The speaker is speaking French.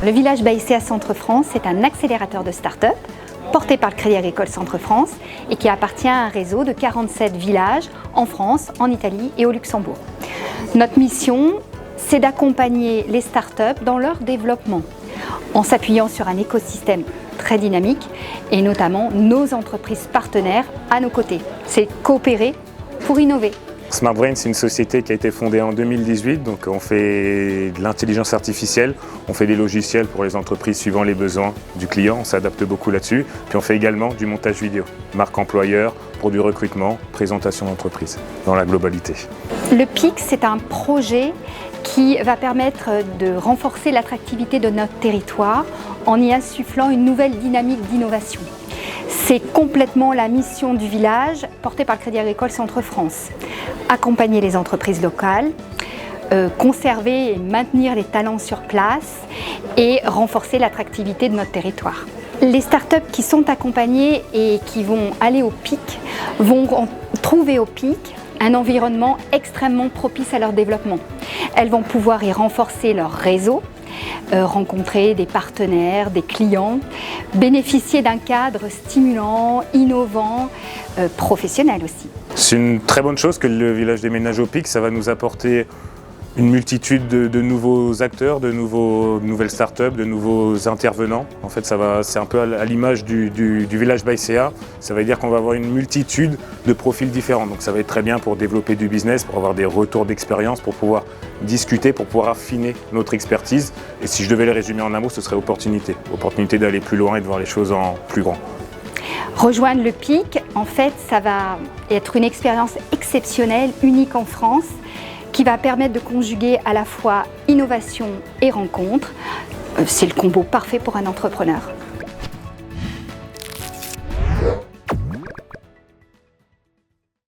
Le village Baïséa Centre-France est un accélérateur de start-up porté par le Crédit Agricole Centre-France et qui appartient à un réseau de 47 villages en France, en Italie et au Luxembourg. Notre mission, c'est d'accompagner les start-up dans leur développement en s'appuyant sur un écosystème très dynamique et notamment nos entreprises partenaires à nos côtés. C'est coopérer pour innover. SmartBrain, c'est une société qui a été fondée en 2018, donc on fait de l'intelligence artificielle, on fait des logiciels pour les entreprises suivant les besoins du client, on s'adapte beaucoup là-dessus, puis on fait également du montage vidéo, marque employeur, pour du recrutement, présentation d'entreprise, dans la globalité. Le PIC, c'est un projet qui va permettre de renforcer l'attractivité de notre territoire en y insufflant une nouvelle dynamique d'innovation. C'est complètement la mission du village portée par le Crédit Agricole Centre-France. Accompagner les entreprises locales, conserver et maintenir les talents sur place et renforcer l'attractivité de notre territoire. Les startups qui sont accompagnées et qui vont aller au PIC vont trouver au PIC un environnement extrêmement propice à leur développement. Elles vont pouvoir y renforcer leur réseau, rencontrer des partenaires, des clients, bénéficier d'un cadre stimulant, innovant, professionnel aussi. C'est une très bonne chose que le village déménage au PIC, ça va nous apporter une multitude de nouveaux acteurs, de nouvelles startups, de nouveaux intervenants. En fait, c'est un peu à l'image du village Baïséa. Ça veut dire qu'on va avoir une multitude de profils différents. Donc ça va être très bien pour développer du business, pour avoir des retours d'expérience, pour pouvoir discuter, pour pouvoir affiner notre expertise. Et si je devais le résumer en un mot, ce serait opportunité. Opportunité d'aller plus loin et de voir les choses en plus grand. Rejoindre le PIC, en fait, ça va être une expérience exceptionnelle, unique en France, qui va permettre de conjuguer à la fois innovation et rencontre. C'est le combo parfait pour un entrepreneur.